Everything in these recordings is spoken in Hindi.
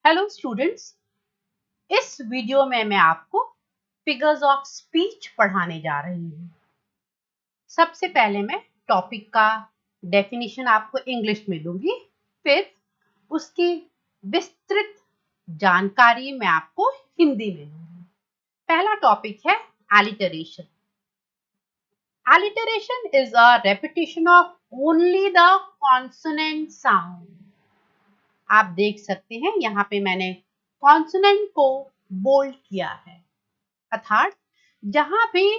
हेलो स्टूडेंट्स, इस वीडियो में मैं आपको फिगर्स ऑफ स्पीच पढ़ाने जा रही हूँ। सबसे पहले मैं टॉपिक का डेफिनेशन आपको इंग्लिश में दूंगी, फिर उसकी विस्तृत जानकारी मैं आपको हिंदी में दूंगी। पहला टॉपिक है alliteration. Alliteration is a repetition of only the consonant sound. आप देख सकते हैं यहाँ पे मैंने कॉन्सोनेंट को बोल्ड किया है, अर्थात जहां भी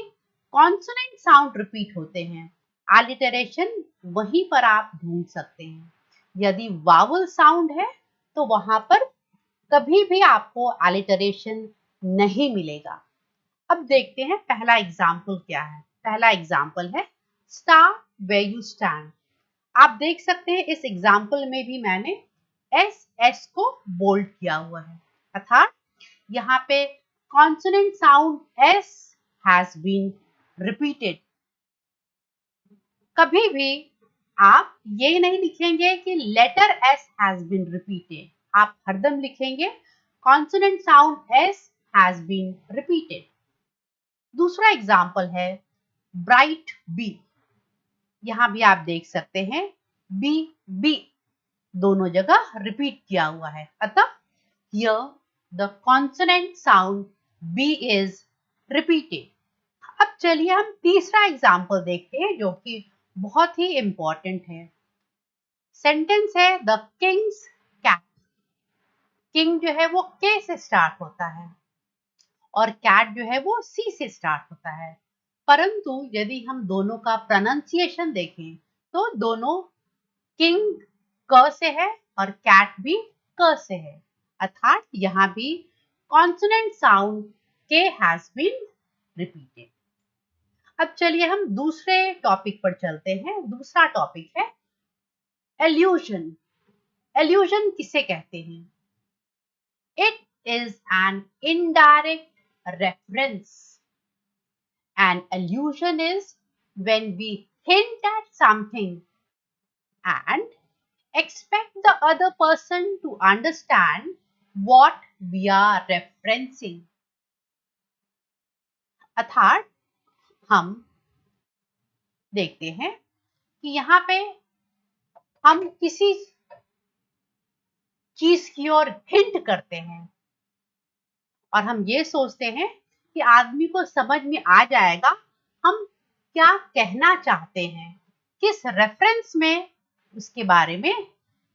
कॉन्सोनेंट साउंड रिपीट होते हैं एलिटरेशन वहीं पर आप ढूंढ सकते हैं। यदि वावल साउंड है तो वहां पर कभी भी आपको एलिटरेशन नहीं मिलेगा। अब देखते हैं पहला एग्जाम्पल क्या है। पहला एग्जाम्पल है स्टार्ट वेयर यू स्टैंड। आप देख सकते हैं इस एग्जाम्पल में भी मैंने एस को बोल्ड किया हुआ है, अर्थात यहाँ पे consonant sound S has been repeated. कभी भी आप ये नहीं लिखेंगे कि letter S has been repeated, आप हरदम लिखेंगे consonant sound S has been repeated. दूसरा एग्जाम्पल है ब्राइट बी। यहां भी आप देख सकते हैं बी बी दोनों जगह रिपीट किया हुआ है, अतः here the consonant sound B is repeated. अब चलिए हम तीसरा एग्जाम्पल देखते हैं जो कि बहुत ही इंपॉर्टेंट है। सेंटेंस है द किंग्स कैट। किंग जो है वो के से स्टार्ट होता है और कैट जो है वो सी से स्टार्ट होता है, परंतु यदि हम दोनों का प्रोनाउंसिएशन देखें तो दोनों किंग क से है और कैट भी क से है, अर्थात यहाँ भी कॉन्सोनेंट साउंड के हैज बीन रिपीटेड। अब चलिए हम दूसरे टॉपिक पर चलते हैं। दूसरा टॉपिक है एल्यूजन। एल्यूजन किसे कहते हैं? It is an indirect reference. An allusion is when we hint at something and expect the other person to understand what we are referencing. अर्थात हम देखते हैं कि यहाँ पे हम किसी चीज की ओर हिंट करते हैं और हम ये सोचते हैं कि आदमी को समझ में आ जाएगा हम क्या कहना चाहते हैं, किस रेफरेंस में उसके बारे में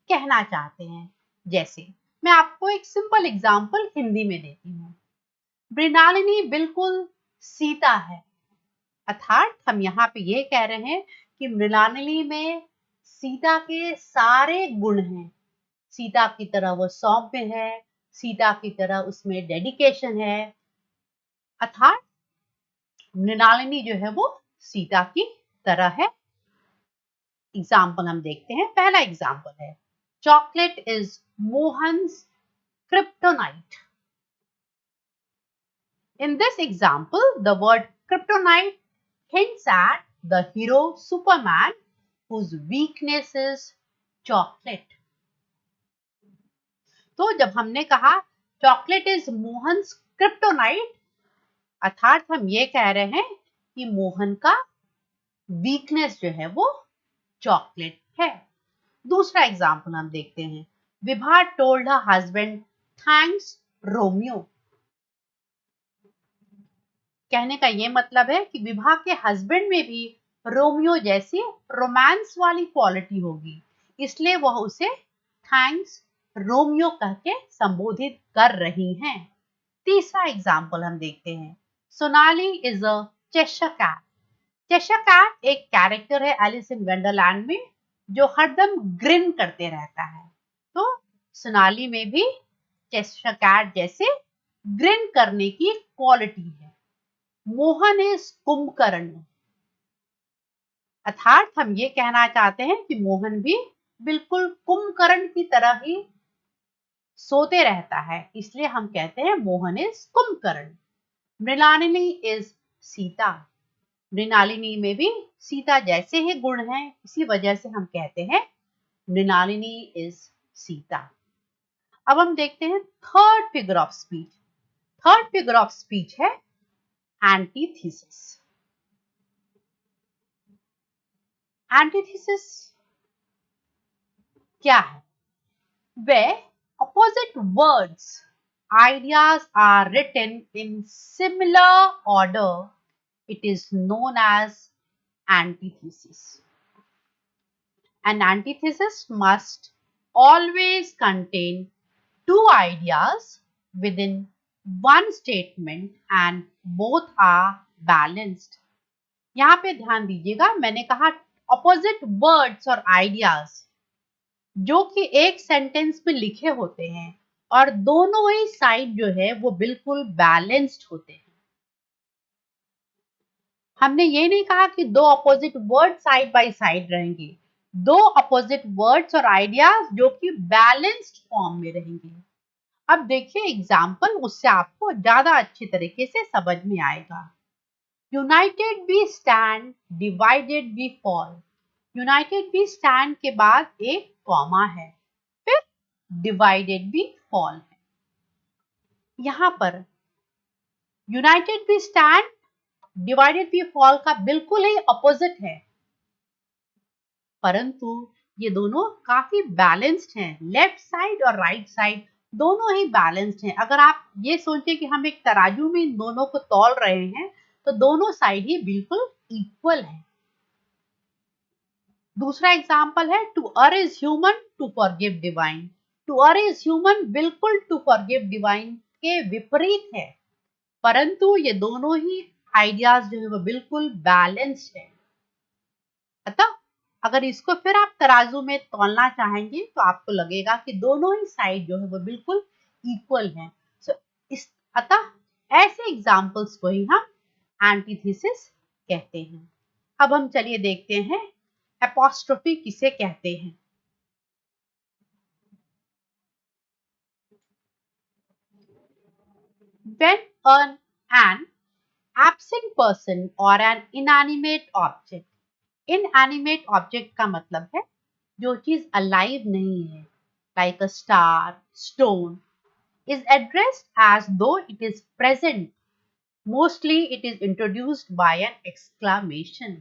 कहना चाहते हैं। जैसे मैं आपको एक सिंपल एग्जांपल हिंदी में देती हूँ। मृणालिनी बिल्कुल सीता है, अर्थात हम यहाँ पे ये कह रहे हैं कि मृणालिनी में सीता के सारे गुण हैं। सीता की तरह वो सौम्य है, सीता की तरह उसमें डेडिकेशन है, अर्थात मृणालिनी जो है वो सीता की तरह है। एग्जाम्पल हम देखते हैं। पहला एग्जाम्पल है chocolate is Mohan's kryptonite. In this example, the word kryptonite hints at the hero Superman whose weakness is chocolate. तो जब हमने कहा चॉकलेट इज मोहन्स क्रिप्टोनाइट, अर्थात हम ये कह रहे हैं कि मोहन का वीकनेस जो है वो चॉकलेट है। दूसरा एग्जाम्पल हम देखते हैं। Vibha told her husband thanks Romeo. कहने का ये मतलब है कि विभा के हस्बैंड में भी रोमियो जैसी रोमांस वाली क्वालिटी होगी, इसलिए वह उसे थैंक्स रोमियो कह के संबोधित कर रही हैं। तीसरा एग्जाम्पल हम देखते हैं। Sonali is a Cheshire cat. Cheshire cat एक कैरेक्टर है एलिस इन वंडरलैंड में जो हरदम ग्रिन करते रहता है, तो सोनाली में भी चेशर कैट जैसे ग्रिन करने की क्वालिटी है। मोहन इज कुंभकर्ण, अर्थात हम ये कहना चाहते हैं कि मोहन भी बिल्कुल कुंभकर्ण की तरह ही सोते रहता है, इसलिए हम कहते हैं मोहन इज कुंभकर्ण। मृणालिनी इज सीता। मृणालिनी में भी सीता जैसे ही गुण हैं, इसी वजह से हम कहते हैं मृणालिनी इज सीता। अब हम देखते हैं third figure of speech. Third figure of speech है एंटीथेसिस। एंटीथेसिस क्या है? Where opposite words, ideas are written in similar order, it is known as antithesis. An antithesis must always contain two ideas within one statement and both are balanced. यहाँ पे ध्यान दीजिएगा, मैंने कहा ऑपोजिट वर्ड्स और आइडियाज जो कि एक सेंटेंस में लिखे होते हैं और दोनों ही साइड जो है वो बिल्कुल बैलेंस्ड होते हैं। हमने ये नहीं कहा कि दो opposite ward side by side रहेंगे, दो अपोजिट वर्ड्स और आइडियाज जो कि बैलेंस्ड फॉर्म में रहेंगे। अब देखिए एग्जाम्पल, उससे आपको ज्यादा अच्छी तरीके से समझ में आएगा। United we stand, divided we fall. United we stand के बाद एक कॉमा है, फिर डिवाइडेड वी फॉल है। यहां पर united we stand, divided we fall का बिल्कुल ही अपोजिट है, परंतु ये दोनों काफी बैलेंस्ड हैं। लेफ्ट साइड और राइट साइड दोनों ही बैलेंस्ड हैं। अगर आप ये सोचें कि हम एक तराजू में इन दोनों को तौल रहे हैं तो दोनों साइड ही बिल्कुल इक्वल है। दूसरा एग्जाम्पल है to err is human, to forgive divine. To err is human बिल्कुल टू फॉरगिव डिवाइन के विपरीत है, परंतु ये दोनों ही आइडियाज जो है वो बिल्कुल बैलेंस्ड है। अतः अगर इसको फिर आप तराजू में तौलना चाहेंगे तो आपको लगेगा कि दोनों ही साइड जो है वो बिल्कुल इक्वल है। अतः ऐसे एग्जाम्पल्स को ही हम एंटीथेसिस कहते हैं। अब हम चलिए देखते हैं एपोस्ट्रोफी किसे कहते हैं। When an absent person or an inanimate object, inanimate object का मतलब है जो चीज अलाइव नहीं है, like a star, stone, is addressed as though it is present. Mostly it is introduced by an exclamation.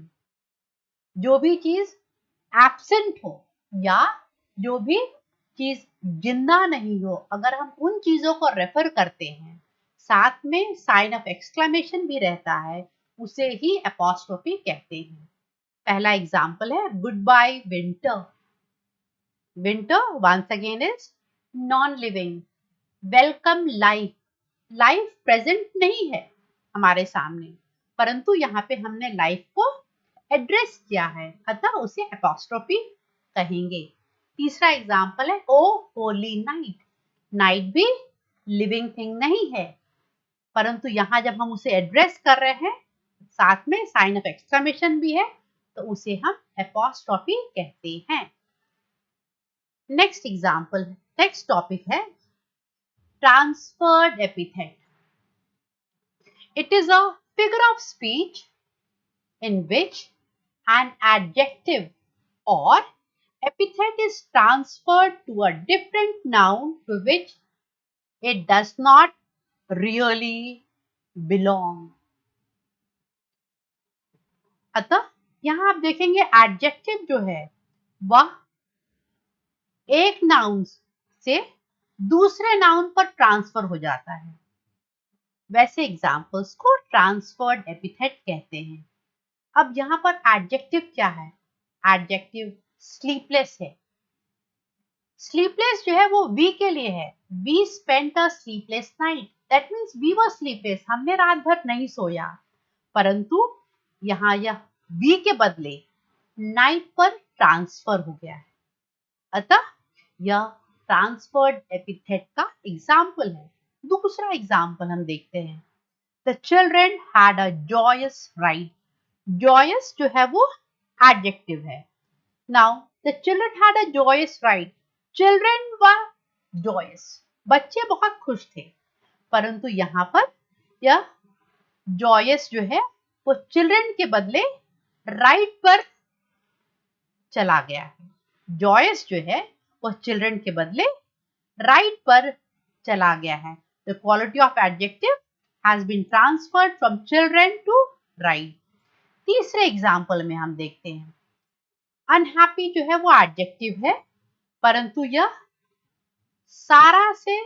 जो भी चीज एब्सेंट हो या जो भी चीज जिंदा नहीं हो, अगर हम उन चीजों को रेफर करते हैं साथ में साइन ऑफ एक्सक्लेमेशन भी रहता है, उसे ही एपोस्ट्रोफी कहते हैं। पहला एग्जाम्पल है goodbye winter. Winter once again is non living. Welcome life, life present नहीं है हमारे सामने, परंतु यहाँ पे हमने लाइफ को एड्रेस किया है, अतः उसे एपोस्ट्रोफी कहेंगे। तीसरा एग्जाम्पल है ओ होली नाइट। नाइट भी लिविंग थिंग नहीं है, परंतु यहाँ जब हम उसे एड्रेस कर रहे हैं साथ में साइन ऑफ एक्सक्लेमेशन भी है तो उसे हम एपोस्ट्रोफी कहते हैं। नेक्स्ट एग्जाम्पल, नेक्स्ट टॉपिक है transferred epithet. It is a figure of speech in which an adjective or epithet is transferred to a different noun to which it does not really belong. अतः यहां आप देखेंगे एडजेक्टिव जो है वह एक नाउन से दूसरे नाउन पर ट्रांसफर हो जाता है। वैसे एग्जाम्पल्स को ट्रांसफर्ड एपिथेट कहते हैं। अब यहां पर एडजेक्टिव क्या है? एडजेक्टिव स्लीपलेस है। स्लीपलेस जो है वो वी के लिए है। We spent a sleepless night, that means we were sleepless, हमने रात भर नहीं सोया, परंतु यहाँ यह वी के बदले नाइट पर ट्रांसफर हो गया है, अतः यह ट्रांसफर्ड एपिथेट का एग्जाम्पल है। दूसरा एग्जाम्पल हम देखते हैं, the children had a joyous ride. Joyous जो है वो एडजेक्टिव है। Now the children had a joyous ride, children were joyous, बच्चे बहुत खुश थे, परंतु यहाँ पर यह जॉयस जो है वो चिल्ड्रन के बदले राइड पर चला गया है। जॉयस जो है वो चिल्ड्रन के बदले राइट पर चला गया है। The quality of adjective has been transferred from children to ride. तीसरे एग्जाम्पल में हम देखते हैं, अनहैप्पी जो है वो एडजेक्टिव है, परंतु यह सारा से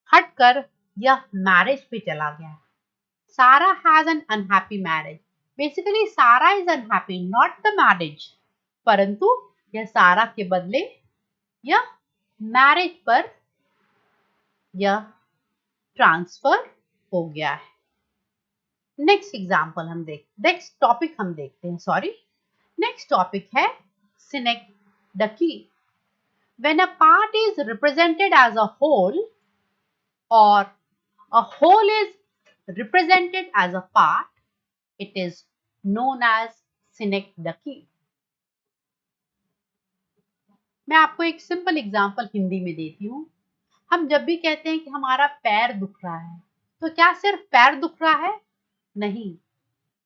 हटकर यह मैरिज पे चला गया है। Sarah has an unhappy marriage. Basically Sarah is unhappy, not the marriage, परंतु यह सारा के बदले यह मैरिज पर यह ट्रांसफर हो गया है। नेक्स्ट एग्जाम्पल हम नेक्स्ट टॉपिक हम देखते हैं, सॉरी नेक्स्ट टॉपिक है सिनेक्डकी। When a part is represented as a whole or a whole is represented as a part, it is known as synecdoche. मैं आपको एक सिंपल एग्जांपल हिंदी में देती हूँ। हम जब भी कहते हैं कि हमारा पैर दुख रहा है, तो क्या सिर्फ पैर दुख रहा है? नहीं,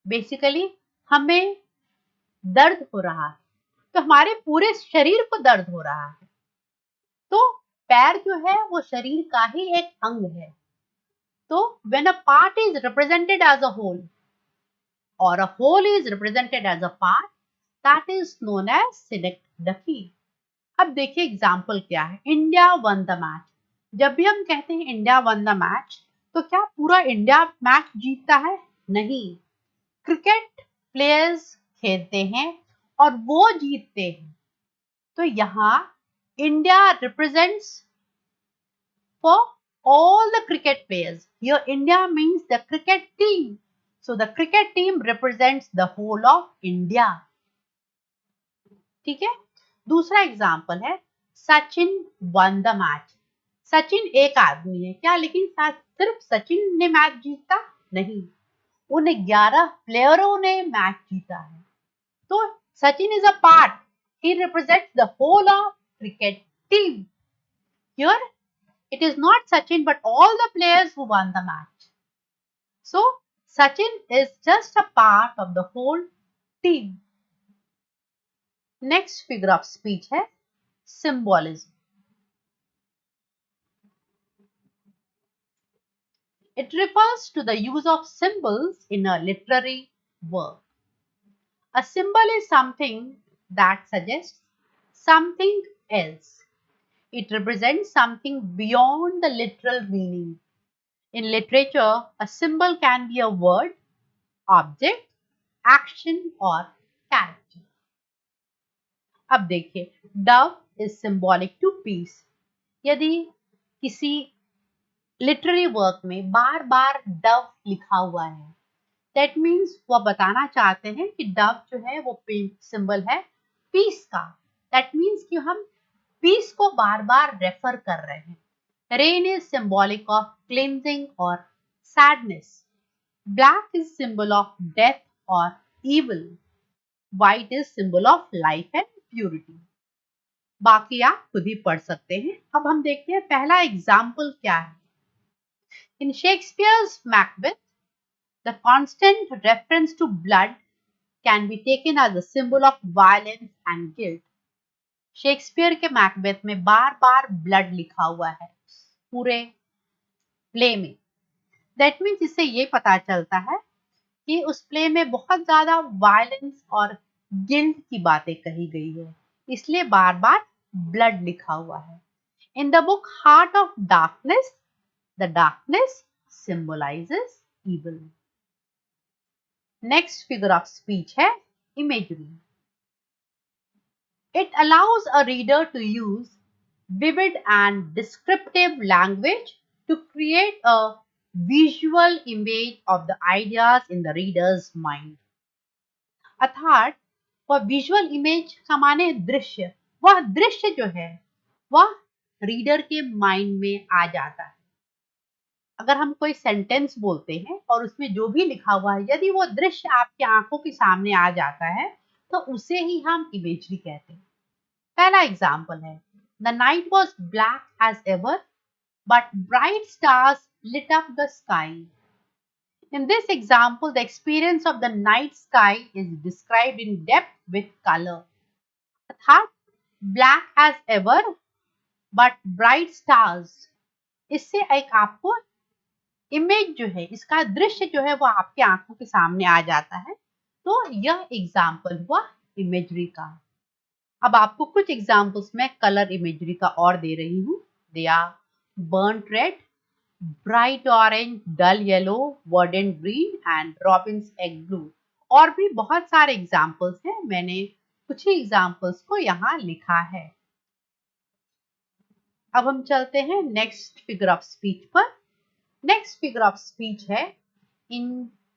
बेसिकली हमें दर्द हो रहा है, तो हमारे पूरे शरीर को दर्द हो रहा है। तो पैर जो है वो शरीर का ही एक अंग है। तो when a part is represented as a whole or a whole is represented as a part, that is known as synecdoche. अब देखिए एग्जाम्पल क्या है, इंडिया वन द मैच। जब भी हम कहते हैं इंडिया वन द मैच, तो क्या पूरा इंडिया मैच जीतता है? नहीं, क्रिकेट प्लेयर्स खेलते हैं और वो जीतते हैं। तो यहाँ India represents for all the cricket players. Here India means the cricket team. So the cricket team represents the whole of India. ठीक है। दूसरा एग्जाम्पल है Sachin one the match. Sachin एक आदमी है क्या, लेकिन सिर्फ सचिन ने मैच जीता? नहीं, उन 11 प्लेयरों ने मैच जीता है। तो Sachin is a part, he represents the whole of cricket team. Here it is not Sachin but all the players who won the match. So Sachin is just a part of the whole team. Next figure of speech है symbolism. It refers to the use of symbols in a literary work. A symbol is something that suggests something else. It represents something beyond the literal meaning. In literature, a symbol can be a word, object, action or character. अब देखिए, dove is symbolic to peace. यदि किसी लिटरेरी वर्क में बार बार dove लिखा हुआ है, that means वह बताना चाहते हैं कि dove जो है वो सिंबल है पीस का। that means कि हम पीस को बार बार रेफर कर रहे हैं। Rain is symbolic of cleansing or sadness. Black is symbol of death or evil. White is symbol of life and purity. बाकी आप खुद ही पढ़ सकते हैं। अब हम देखते हैं पहला एग्जाम्पल क्या है। In Shakespeare's Macbeth, the constant reference to blood can be taken as a symbol of violence and guilt. Shakespeare के मैकबेथ में बार बार ब्लड लिखा हुआ है पूरे प्ले में। दैट मीन्स इससे ये पता चलता है कि उस प्ले में बहुत ज्यादा वायलेंस और गिल्ट की बातें कही गई है, इसलिए बार बार ब्लड लिखा हुआ है। In the book heart of darkness, the darkness symbolizes evil. Next figure of speech है imagery. It allows a reader to use vivid and descriptive language to create a visual image of the ideas in the reader's mind. अर्थात वह विजुअल इमेज का माने दृश्य, वह दृश्य जो है वह रीडर के माइंड में आ जाता है। अगर हम कोई सेंटेंस बोलते हैं और उसमें जो भी लिखा हुआ है, यदि वो दृश्य आपकी आंखों के सामने आ जाता है, तो उसे ही हम इमेजरी कहते हैं। पहला एग्जाम्पल है, The night was black as ever, but bright stars lit up the sky. In this example, the experience of the night sky is described in depth with color. अर्थात black as ever, but bright stars, इससे एक आपको इमेज जो है, इसका दृश्य जो है वो आपके आंखों के सामने आ जाता है। तो यह एग्जाम्पल हुआ इमेजरी का। अब आपको कुछ एग्जाम्पल्स में कलर इमेजरी का और दे रही हूँ। They are burnt red, bright orange, dull yellow, verdant green and robin's egg blue. और भी बहुत सारे एग्जाम्पल्स हैं, मैंने कुछ ही एग्जाम्पल्स को यहाँ लिखा है। अब हम चलते हैं नेक्स्ट फिगर ऑफ स्पीच पर। नेक्स्ट फिगर ऑफ स्पीच है इंजैम्पमेंट।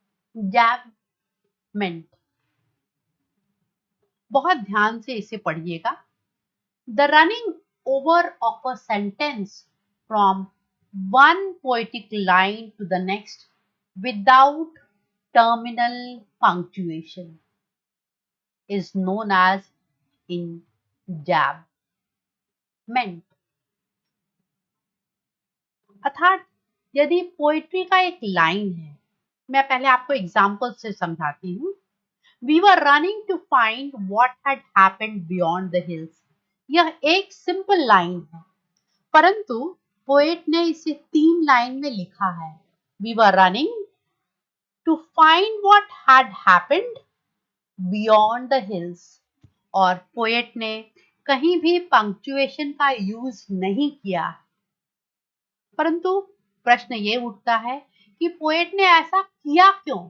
बहुत ध्यान से इसे पढ़िएगा। The running over of a sentence from one poetic line to the next without terminal punctuation is known as enjambment. अर्थात यदि पोइट्री का एक लाइन है, मैं पहले आपको एग्जाम्पल से समझाती हूँ। We were running to find what had happened beyond the hills. यह एक सिंपल लाइन है, परंतु पोएट ने इसे 3 लाइन में लिखा है। We were running to find what had happened beyond the hills. और पोएट ने कहीं भी पंक्चुएशन का यूज नहीं किया। परंतु प्रश्न ये उठता है कि पोएट ने ऐसा किया क्यों?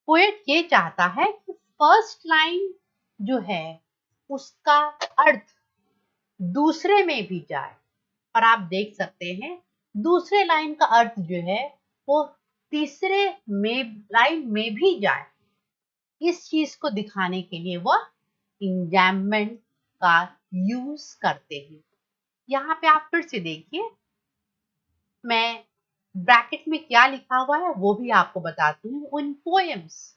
पोएट ये चाहता है कि फर्स्ट लाइन जो है उसका अर्थ दूसरे में भी जाए, और आप देख सकते हैं दूसरे लाइन का अर्थ जो है वो तीसरे लाइन में भी जाए। इस चीज को दिखाने के लिए वह इंजैम्पमेंट का यूज करते हैं। यहाँ पे आप फिर से देखिए, मैं ब्रैकेट में क्या लिखा हुआ है वो भी आपको बताती हूँ। In poems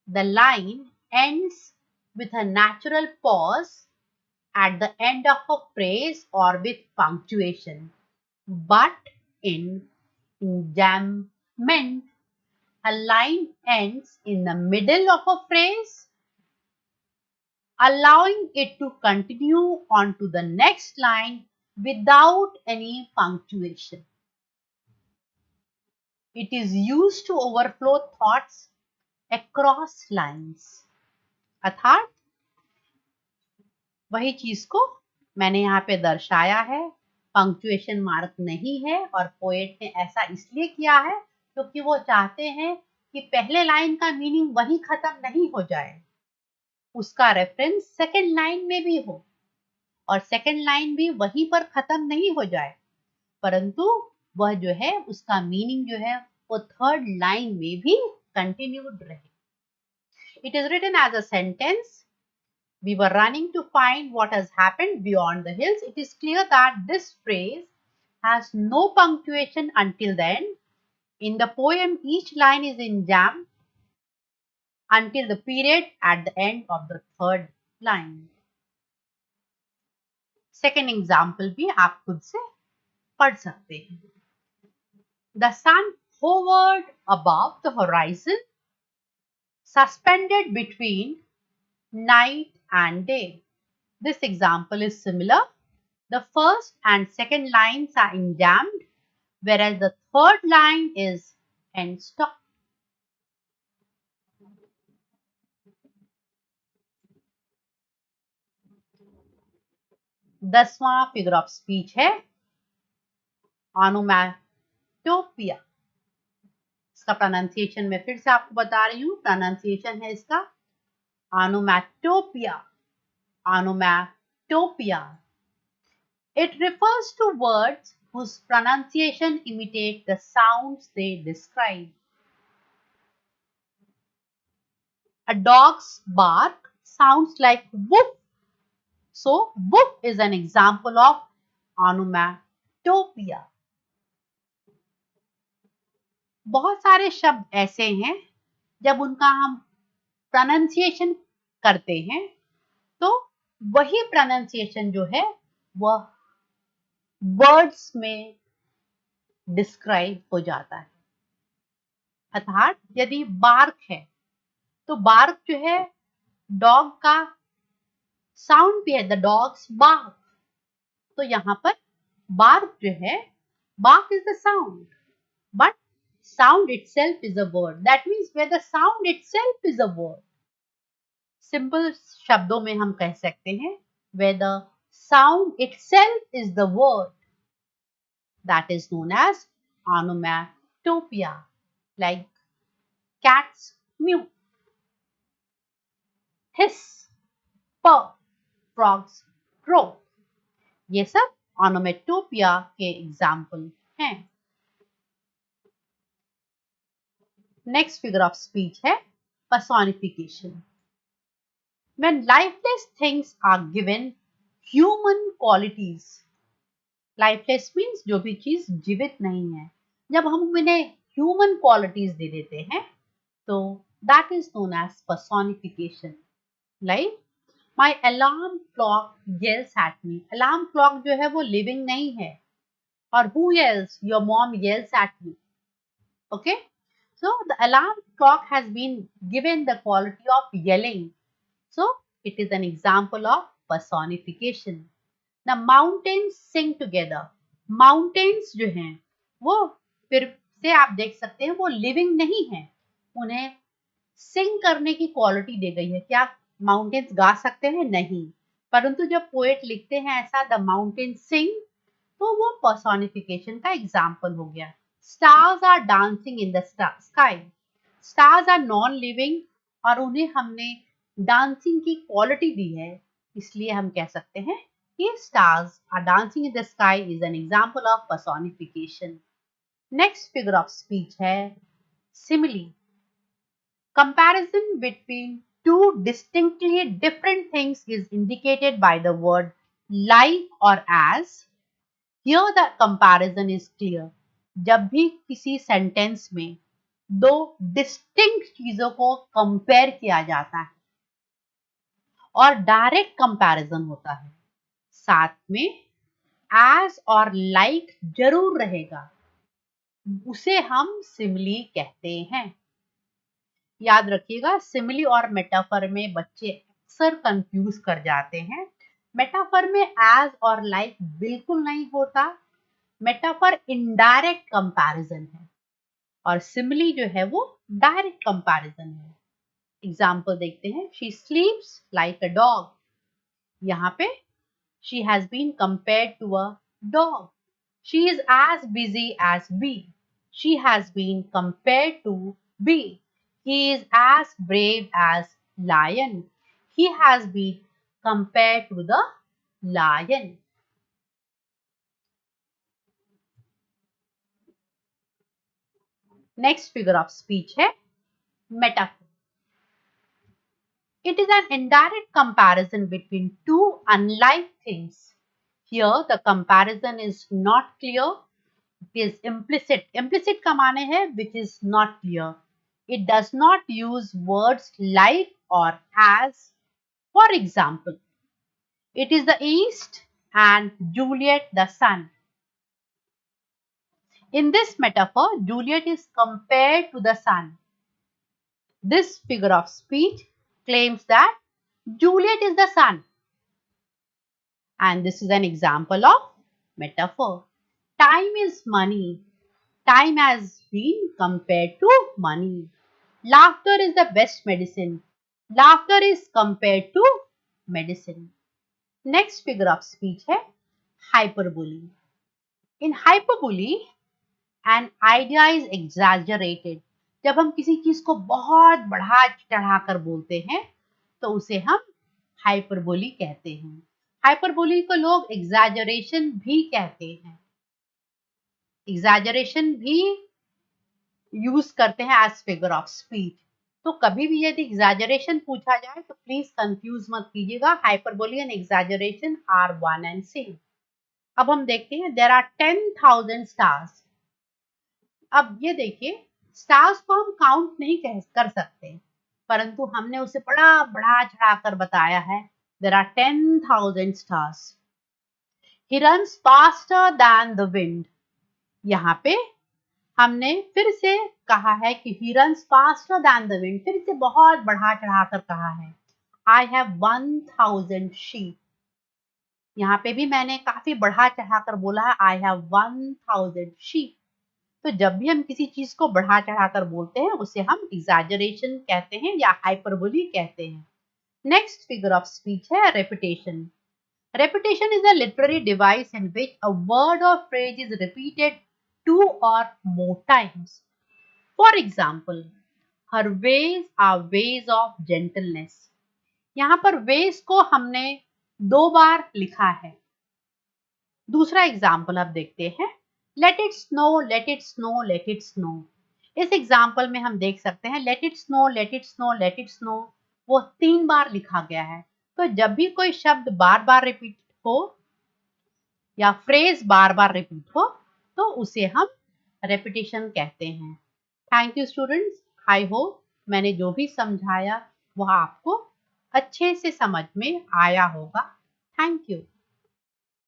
the line ends with a natural pause at the end of a phrase or with punctuation, but in enjambment a line ends in the middle of a phrase, allowing it to continue on to the next line without any punctuation. It is used to overflow thoughts across lines. अर्थात वही चीज को मैंने यहाँ पे दर्शाया है, पंक्चुएशन मार्क नहीं है, और पोएट ने ऐसा इसलिए किया है क्योंकि वो चाहते हैं कि पहले लाइन का मीनिंग वहीं खत्म नहीं हो जाए, उसका रेफरेंस सेकंड लाइन में भी हो, और सेकंड लाइन भी वहीं पर खत्म नहीं हो जाए, परंतु वह जो है उसका मीनिंग जो है वो थर्ड लाइन में भी कंटिन्यूड रहे। It is written as a sentence, we were running to find what has happened beyond the hills. It is clear that this phrase has no punctuation until the end. In the poem, each line is enjambed until the period at the end of the third line. Second example भी आप खुद से पढ़ सकते हैं। The sun hovered above the horizon, suspended between night and day. This example is similar. The first and second lines are enjambed, whereas the third line is end stop. दसवां फिगर ऑफ स्पीच है ऑनोमैटोपिया। इसका प्रोनाउंसिएशन मैं फिर से आपको बता रही हूँ। प्रोनाउंसिएशन है इसका ऑनोमैटोपिया, ऑनोमैटोपिया। It refers to words whose pronunciation imitate the sounds they describe. A dog's bark sounds like woof. So, woof is an example of onomatopoeia. बहुत सारे शब्द ऐसे हैं जब उनका हम प्रोनाउंसिएशन करते हैं तो वही प्रोनाउंसिएशन जो है वह वर्ड्स में डिस्क्राइब हो जाता है। अर्थात यदि बार्क है तो बार्क जो है डॉग का साउंड भी है, द डॉग्स बार्क, तो यहाँ पर bark जो है, bark is the sound, but sound itself is a word. That means where the sound itself is a word. Simple शब्दों में हम कह सकते हैं where the sound itself is the word, that is known as onomatopoeia, like cats mew, hiss, purr, frogs crow. ये सब onomatopoeia के एग्जाम्पल हैं. नेक्स्ट फिगर ऑफ स्पीच है personification. When lifeless things are given human qualities, lifeless means जो भी चीज जीवित नहीं है, जब हम उन्हें human qualities दे देते हैं तो that is known as personification. Like my alarm clock yells at me. Alarm clock जो है वो living नहीं है, और who yells? Your mom yells at me. Okay, so the alarm clock has been given the quality of yelling. So it is an example of personification. The mountains sing together. Mountains जो हैं वो फिर से आप देख सकते हैं वो living नहीं है, उन्हें sing करने की quality दी गई है. क्या mountains गा सकते हैं? नहीं, परंतु जब poet लिखते हैं ऐसा the mountains sing, तो वो personification का example हो गया. Stars are dancing in the sky. Stars are non-living और उन्हें हमने डांसिंग की क्वालिटी दी है, इसलिए हम कह सकते हैं कि stars are dancing in the sky is an example of personification. Next figure of speech है simile. Comparison between two distinctly different things is indicated by the word like or as. Here the comparison is clear. जब भी किसी सेंटेंस में दो डिस्टिंक्ट चीजों को कंपेयर किया जाता है और डायरेक्ट कंपैरिजन होता है, साथ में एज और लाइक जरूर रहेगा, उसे हम सिमिली कहते हैं. याद रखिएगा, सिमिली और मेटाफर में बच्चे अक्सर कंफ्यूज कर जाते हैं. मेटाफर में एज और लाइक बिल्कुल नहीं होता. मेटाफर इनडायरेक्ट कंपैरिजन है और सिमिली जो है वो डायरेक्ट कंपैरिजन है. एग्जाम्पल देखते हैं. She स्लीप्स like a dog. यहाँ पे she has been compared to a dog. She is as busy as bee. She has been compared to bee. He is as brave as lion. He has been compared to the lion. Next figure of speech है metaphor. It is an indirect comparison between two unlike things. Here the comparison is not clear. It is implicit. Implicit का माने है which is not clear. It does not use words like or as. For example, it is the east and Juliet the sun. In this metaphor, Juliet is compared to the sun. This figure of speech claims that Juliet is the sun. And this is an example of metaphor. Time is money. Time has been compared to money. Laughter is the best medicine. Laughter is compared to medicine. Next figure of speech है hyperbole. In hyperbole, an idea is exaggerated. जब हम किसी चीज को बहुत बढ़ा चढ़ाकर बोलते हैं तो उसे हम हाइपरबोली कहते हैं. हाइपरबोली को लोग एग्जैजरेशन भी कहते हैं. एग्जैजरेशन भी यूज करते हैं एज फिगर ऑफ स्पीच. तो कभी भी यदि एग्जैजरेशन पूछा जाए तो प्लीज कंफ्यूज मत कीजिएगा. Hyperbole and exaggeration are one and same. अब हम देखते हैं देयर आर 10,000 स्टार्स. अब ये देखिए, स्टार्स को हम काउंट नहीं कर सकते, परंतु हमने उसे बड़ा बढ़ा चढ़ाकर बताया है. There are 10,000 stars. He runs faster than the wind. यहाँ पे हमने फिर से कहा है कि he runs faster than the wind. फिर से बहुत बढ़ा चढ़ाकर कहा है. I have 1,000 sheep. यहाँ पे भी मैंने काफी बढ़ा चढ़ाकर बोला है आई हैव 1000 sheep। तो जब भी हम किसी चीज को बढ़ा चढ़ाकर बोलते हैं उसे हम एग्जैजरेशन कहते हैं या हाइपरबोली कहते हैं। नेक्स्ट फिगर ऑफ स्पीच है repetition. Repetition is a literary device in which a word or phrase is repeated two or more times. For example, her ways are ways of gentleness। यहाँ पर ways को हमने 2 बार लिखा है। दूसरा एग्जाम्पल अब देखते हैं। Let it snow, let it snow, let it snow। इस एग्जाम्पल में हम देख सकते हैं let it snow, let it snow, let it snow वो 3 बार लिखा गया है। तो जब भी कोई शब्द बार बार रिपीट हो या फ्रेज बार बार रिपीट हो तो उसे हम रेपिटेशन कहते हैं। Thank you students, I hope मैंने जो भी समझाया वह आपको अच्छे से समझ में आया होगा। Thank you.